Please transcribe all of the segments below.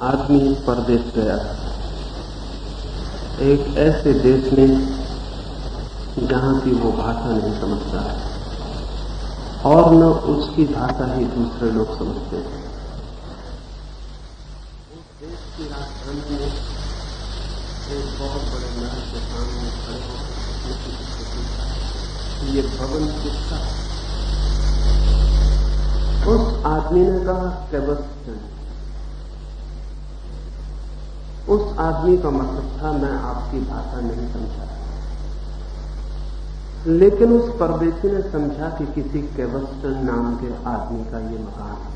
आदमी परदेश गया, एक ऐसे देश में जहां की वो भाषा नहीं समझता है और न उसकी भाषा ही दूसरे लोग समझते हैं। उस देश की राजधानी में एक बहुत बड़े महल के सामने खड़े होकर किसी से पूछा, ये भवन किसका है? उस आदमी ने कहा केबस्टन। उस आदमी का मतलब था, मैं आपकी भाषा नहीं समझा। लेकिन उस परदेशी ने समझा कि किसी केबस्टन नाम के आदमी का ये मकान है।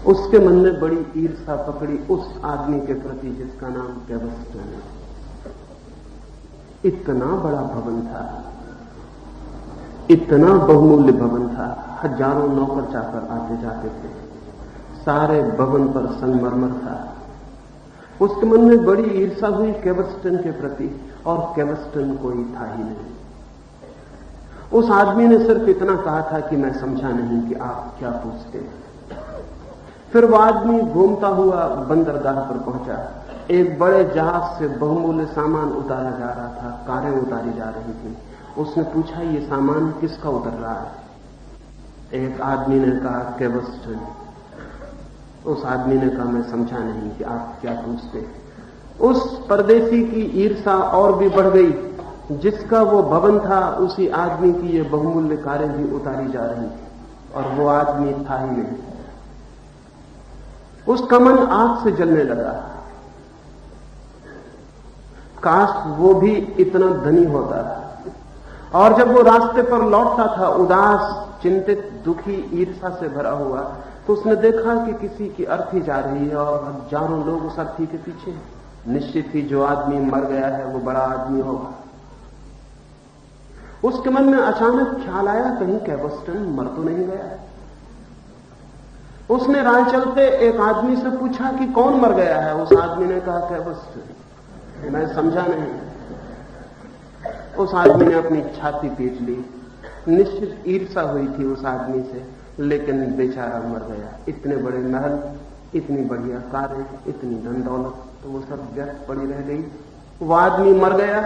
उसके मन में बड़ी ईर्ष्या पकड़ी उस आदमी के प्रति जिसका नाम केबस्टन है। इतना बड़ा भवन था, इतना बहुमूल्य भवन था, हजारों नौकर चाकर आते जाते थे, सारे भवन पर संगमरमर था। उसके मन में बड़ी ईर्ष्या हुई केबस्टन के प्रति, और केबस्टन कोई था ही नहीं। उस आदमी ने सिर्फ इतना कहा था कि मैं समझा नहीं कि आप क्या पूछते हैं। फिर वो आदमी घूमता हुआ बंदरगाह पर पहुंचा। एक बड़े जहाज से बहुमूल्य सामान उतारा जा रहा था, कारें उतारी जा रही थी। उसने पूछा, ये सामान किसका उतर रहा है? एक आदमी ने कहा केबस्टन। उस आदमी ने कहा, मैं समझा नहीं कि आप क्या पूछते हैं। उस परदेशी की ईर्ष्या और भी बढ़ गई। जिसका वो भवन था, उसी आदमी की ये बहुमूल्य कारें भी उतारी जा रही थी, और वो आदमी था ही नहीं। उसका मन आग से जलने लगा। काश वो भी इतना धनी होता। और जब वो रास्ते पर लौटता था, उदास, चिंतित, दुखी, ईर्ष्या से भरा हुआ, तो उसने देखा कि किसी की अर्थी जा रही है और हजारों लोग उस अर्थी के पीछे। निश्चित ही जो आदमी मर गया है वो बड़ा आदमी होगा। उसके मन में अचानक ख्याल आया, कहीं केबस्टन मर तो नहीं गया है। उसने राह चलते एक आदमी से पूछा कि कौन मर गया है? उस आदमी ने कहा केबस्टन। मैं समझा नहीं। उस आदमी ने अपनी छाती पीट ली। निश्चित ईर्ष्या हुई थी उस आदमी से, लेकिन बेचारा मर गया। इतने बड़े महल, इतनी बढ़िया कारें, इतनी धन दौलत, तो वो सब व्यर्थ पड़ी रह गई। वो आदमी मर गया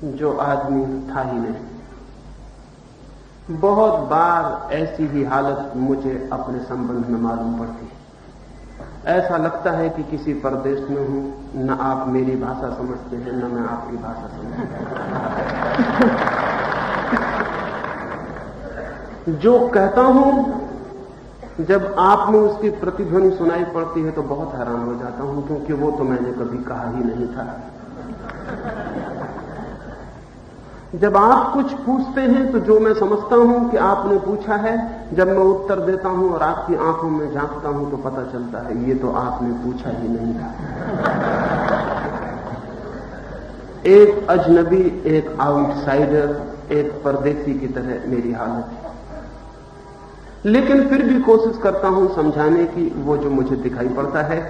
जो आदमी था ही नहीं। बहुत बार ऐसी ही हालत मुझे अपने संबंध में मालूम पड़ती। ऐसा लगता है कि किसी परदेश में हूं, न आप मेरी भाषा समझते हैं, न मैं आपकी भाषा समझता हूं। जो कहता हूं, जब आप में उसकी प्रतिध्वनि सुनाई पड़ती है तो बहुत हैरान हो जाता हूं, क्योंकि वो तो मैंने कभी कहा ही नहीं था। जब आप कुछ पूछते हैं तो जो मैं समझता हूं कि आपने पूछा है, जब मैं उत्तर देता हूं और आपकी आंखों में झांकता हूं तो पता चलता है ये तो आपने पूछा ही नहीं था। एक अजनबी, एक आउटसाइडर, एक परदेशी की तरह मेरी हालत है। लेकिन फिर भी कोशिश करता हूं समझाने की, वो जो मुझे दिखाई पड़ता है।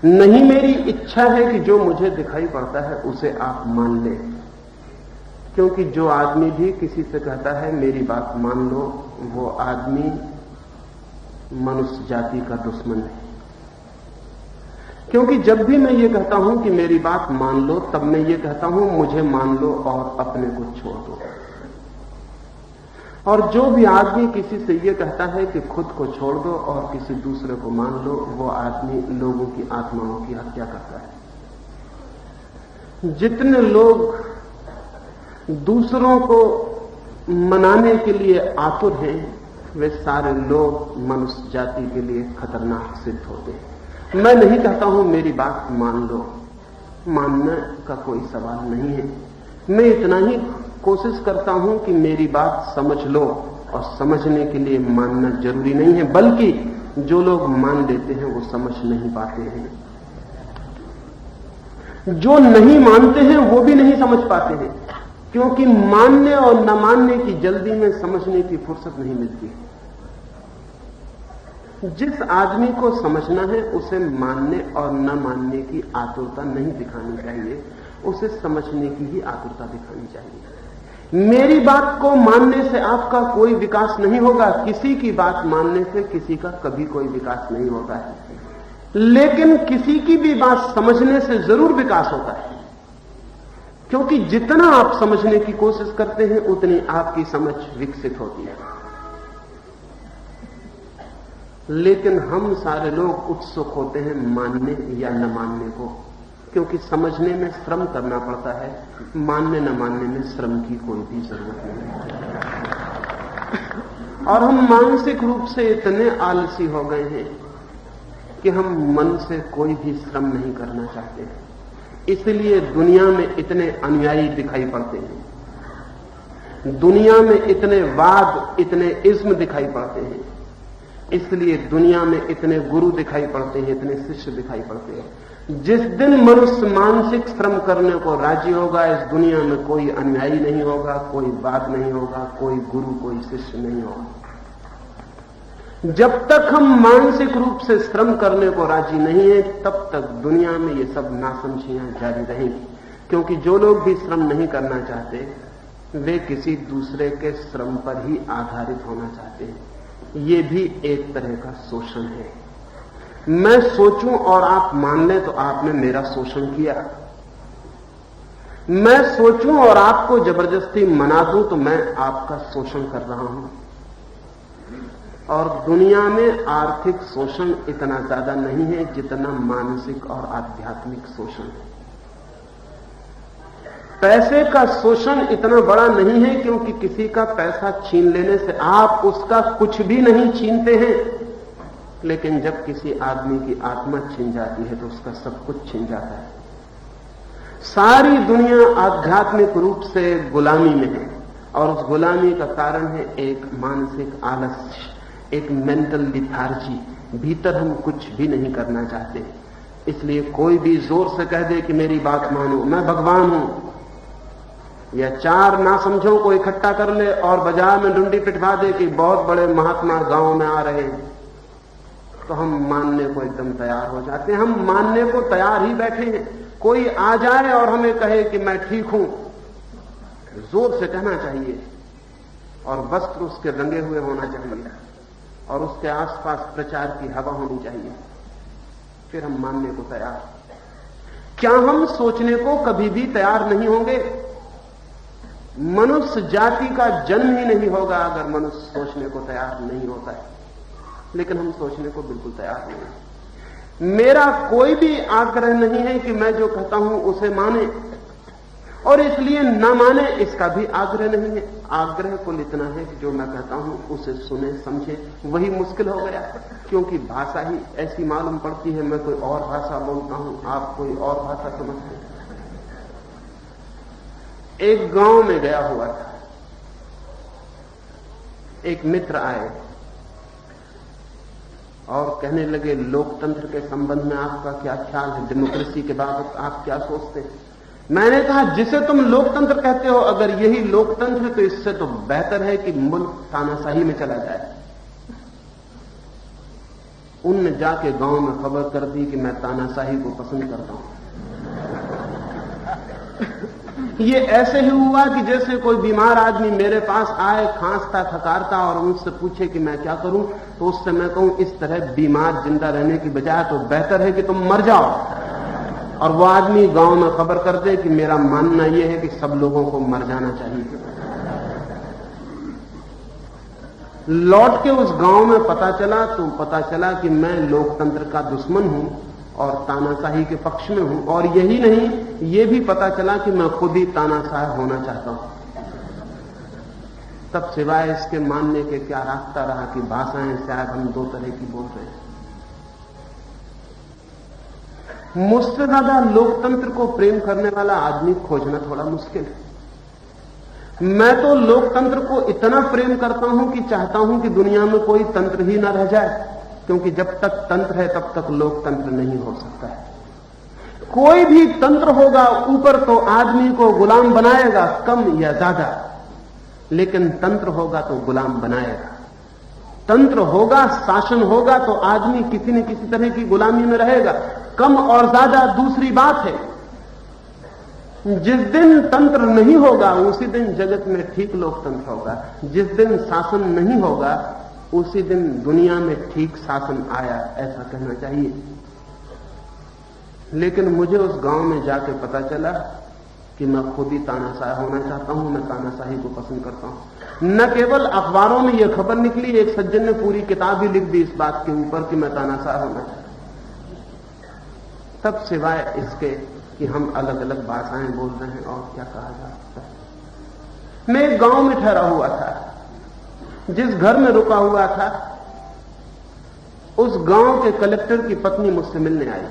नहीं मेरी इच्छा है कि जो मुझे दिखाई पड़ता है उसे आप मान लें, क्योंकि जो आदमी भी किसी से कहता है मेरी बात मान लो, वो आदमी मनुष्य जाति का दुश्मन है। क्योंकि जब भी मैं ये कहता हूं कि मेरी बात मान लो, तब मैं ये कहता हूं मुझे मान लो और अपने को छोड़ दो। और जो भी आदमी किसी से ये कहता है कि खुद को छोड़ दो और किसी दूसरे को मान लो, वो आदमी लोगों की आत्माओं की हत्या करता है। जितने लोग दूसरों को मनाने के लिए आतुर हैं, वे सारे लोग मनुष्य जाति के लिए खतरनाक सिद्ध होते हैं। मैं नहीं कहता हूं मेरी बात मान लो, मानने का कोई सवाल नहीं है। मैं इतना ही कोशिश करता हूं कि मेरी बात समझ लो, और समझने के लिए मानना जरूरी नहीं है, बल्कि जो लोग मान लेते हैं वो समझ नहीं पाते हैं। जो नहीं मानते हैं वो भी नहीं समझ पाते हैं, क्योंकि मानने और न मानने की जल्दी में समझने की फुर्सत नहीं मिलती। जिस आदमी को समझना है उसे मानने और न मानने की आतुरता नहीं दिखानी चाहिए, उसे समझने की ही आतुरता दिखानी चाहिए। मेरी बात को मानने से आपका कोई विकास नहीं होगा, किसी की बात मानने से किसी का कभी कोई विकास नहीं होता है, लेकिन किसी की भी बात समझने से जरूर विकास होता है, क्योंकि जितना आप समझने की कोशिश करते हैं उतनी आपकी समझ विकसित होती है। लेकिन हम सारे लोग उत्सुक होते हैं मानने या न मानने को, क्योंकि समझने में श्रम करना पड़ता है, मानने न मानने में श्रम की कोई भी जरूरत नहीं। और हम मानसिक रूप से इतने आलसी हो गए हैं कि हम मन से कोई भी श्रम नहीं करना चाहते हैं। इसलिए दुनिया में इतने अनुयायी दिखाई पड़ते हैं, दुनिया में इतने वाद, इतने इज्म दिखाई पड़ते हैं, इसलिए दुनिया में इतने गुरु दिखाई पड़ते हैं, इतने शिष्य दिखाई पड़ते हैं। जिस दिन मनुष्य मानसिक श्रम करने को राजी होगा, इस दुनिया में कोई अनुयायी नहीं होगा, कोई वाद नहीं होगा, कोई गुरु, कोई शिष्य नहीं होगा। जब तक हम मानसिक रूप से श्रम करने को राजी नहीं है, तब तक दुनिया में ये सब नासमझियां जारी रहेंगी, क्योंकि जो लोग भी श्रम नहीं करना चाहते वे किसी दूसरे के श्रम पर ही आधारित होना चाहते हैं। ये भी एक तरह का शोषण है। मैं सोचूं और आप मान लें तो आपने मेरा शोषण किया, मैं सोचूं और आपको जबरदस्ती मना दूं तो मैं आपका शोषण कर रहा हूं। और दुनिया में आर्थिक शोषण इतना ज्यादा नहीं है जितना मानसिक और आध्यात्मिक शोषण है। पैसे का शोषण इतना बड़ा नहीं है, क्योंकि किसी का पैसा छीन लेने से आप उसका कुछ भी नहीं छीनते हैं, लेकिन जब किसी आदमी की आत्मा छीन जाती है तो उसका सब कुछ छीन जाता है। सारी दुनिया आध्यात्मिक रूप से गुलामी में है, और उस गुलामी का कारण है एक मानसिक आलस्य, एक मेंटल लिथार्जी। भीतर हम कुछ भी नहीं करना चाहते, इसलिए कोई भी जोर से कह दे कि मेरी बात मानो, मैं भगवान हूं, या चार नासमझों को इकट्ठा कर ले और बाजार में डुंडी पिटवा दे कि बहुत बड़े महात्मा गांव में आ रहे हैं, तो हम मानने को एकदम तैयार हो जाते हैं। हम मानने को तैयार ही बैठे हैं। कोई आ जाए और हमें कहे कि मैं ठीक हूं, जोर से कहना चाहिए, और वस्त्र उसके रंगे हुए होना चाहिए, और उसके आसपास प्रचार की हवा होनी चाहिए, फिर हम मानने को तैयार। क्या हम सोचने को कभी भी तैयार नहीं होंगे? मनुष्य जाति का जन्म ही नहीं होगा अगर मनुष्य सोचने को तैयार नहीं होता है, लेकिन हम सोचने को बिल्कुल तैयार नहीं हैं। मेरा कोई भी आग्रह नहीं है कि मैं जो कहता हूं उसे माने, और इसलिए न माने इसका भी आग्रह नहीं है। आग्रह कुल इतना है कि जो मैं कहता हूं उसे सुने, समझे, वही मुश्किल हो गया, क्योंकि भाषा ही ऐसी मालूम पड़ती है। मैं कोई और भाषा बोलता हूं, आप कोई और भाषा समझते हैं। एक गांव में गया हुआ था, एक मित्र आए और कहने लगे, लोकतंत्र के संबंध में आपका क्या ख्याल है, डेमोक्रेसी के बाबत आप क्या सोचते हैं? मैंने कहा, जिसे तुम लोकतंत्र कहते हो, अगर यही लोकतंत्र है तो इससे तो बेहतर है कि मुल्क तानाशाही में चला जाए। उनने जाके गांव में खबर कर दी कि मैं तानाशाही को पसंद करता हूं। ये ऐसे ही हुआ कि जैसे कोई बीमार आदमी मेरे पास आए, खांसता थकारता, और मुझसे पूछे कि मैं क्या करूं, तो उससे मैं कहूं, इस तरह बीमार जिंदा रहने की बजाय तो बेहतर है कि तुम मर जाओ। और वो आदमी गांव में खबर कर दे कि मेरा मानना यह है कि सब लोगों को मर जाना चाहिए। लौट के उस गांव में पता चला कि मैं लोकतंत्र का दुश्मन हूं और तानाशाही के पक्ष में हूं, और यही नहीं, ये भी पता चला कि मैं खुद ही तानाशाह होना चाहता हूं। तब सिवाय इसके मानने के क्या रास्ता रहा कि भाषाएं शायद हम दो तरह की बोल रहे हैं। मुझसे ज्यादा लोकतंत्र को प्रेम करने वाला आदमी खोजना थोड़ा मुश्किल है। मैं तो लोकतंत्र को इतना प्रेम करता हूं कि चाहता हूं कि दुनिया में कोई तंत्र ही ना रह जाए, क्योंकि जब तक तंत्र है तब तक लोकतंत्र नहीं हो सकता है। कोई भी तंत्र होगा, ऊपर तो आदमी को गुलाम बनाएगा कम या ज्यादा, लेकिन तंत्र होगा तो गुलाम बनाएगा। तंत्र होगा, शासन होगा तो आदमी किसी न किसी तरह की गुलामी में रहेगा। कम और ज्यादा दूसरी बात है, जिस दिन तंत्र नहीं होगा उसी दिन जगत में ठीक लोकतंत्र होगा। जिस दिन शासन नहीं होगा उसी दिन दुनिया में ठीक शासन आया, ऐसा कहना चाहिए। लेकिन मुझे उस गांव में जाके पता चला कि मैं खुद ही तानाशाह होना चाहता हूं, मैं तानाशाही को पसंद करता हूं। न केवल अखबारों में यह खबर निकली, एक सज्जन ने पूरी किताब ही लिख दी इस बात के ऊपर कि मैं तानाशाह होना चाहता हूं। तब सिवाय इसके कि हम अलग अलग भाषाएं बोल रहे हैं और क्या कहा जा सकता है। मैं एक गांव में ठहरा हुआ था, जिस घर में रुका हुआ था उस गांव के कलेक्टर की पत्नी मुझसे मिलने आई।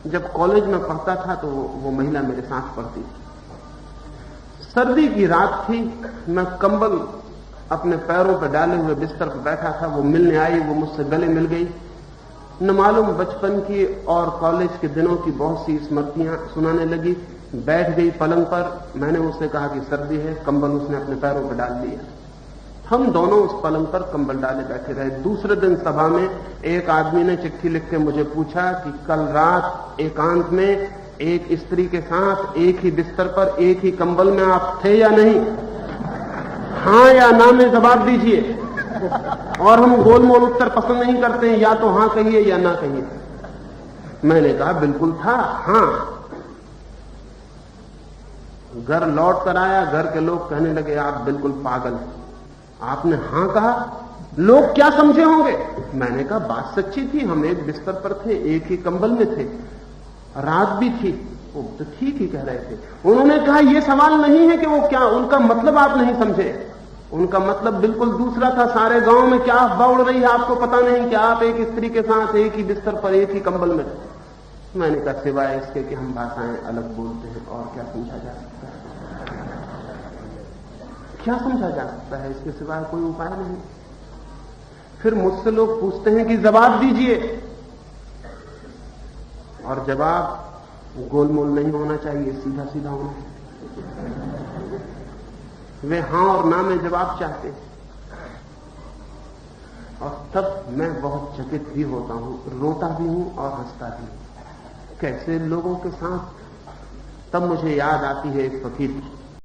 जब कॉलेज में पढ़ता था तो वो महिला मेरे साथ पढ़ती थी। सर्दी की रात थी, मैं कंबल अपने पैरों पर डाले हुए बिस्तर पर बैठा था। वो मिलने आई, वो मुझसे गले मिल गई। न मालूम बचपन की और कॉलेज के दिनों की बहुत सी स्मृतियां सुनाने लगी। बैठ गई पलंग पर। मैंने उससे कहा कि सर्दी है, कंबल उसने अपने पैरों पर डाल लिया। हम दोनों उस पलंग पर कंबल डाले बैठे रहे। दूसरे दिन सभा में एक आदमी ने चिट्ठी लिख के मुझे पूछा कि कल रात एकांत में एक स्त्री के साथ एक ही बिस्तर पर एक ही कंबल में आप थे या नहीं? हां या ना में जवाब दीजिए। और हम गोलमोल उत्तर पसंद नहीं करते हैं, या तो हां कहिए या ना कहिए। मैंने कहा बिल्कुल था, हां। घर लौट कर आया, घर के लोग कहने लगे आप बिल्कुल पागल हैं, आपने हां कहा, लोग क्या समझे होंगे? मैंने कहा बात सच्ची थी, हम एक बिस्तर पर थे, एक ही कंबल में थे, रात भी थी। वो तो ठीक ही कह रहे थे। उन्होंने कहा यह सवाल नहीं है कि वो क्या, उनका मतलब आप नहीं समझे। उनका मतलब बिल्कुल दूसरा था। सारे गांव में क्या अफवाह उड़ रही है आपको पता नहीं कि आप एक स्त्री के साथ एक ही बिस्तर पर एक ही कंबल में थे। मैंने कहा सिवाय इसके कि हम भाषाएं अलग बोलते हैं और क्या समझा जा सकता है? क्या समझा जा सकता है? इसके सिवाय कोई उपाय नहीं। फिर मुझसे लोग पूछते हैं कि जवाब दीजिए, और जवाब गोलमोल नहीं होना चाहिए, सीधा सीधा होना चाहिए। वे हां और ना में जवाब चाहते हैं। और तब मैं बहुत चकित भी होता हूं, रोता भी हूं और हंसता भी हूं। कैसे लोगों के साथ। तब मुझे याद आती है एक फकीर की।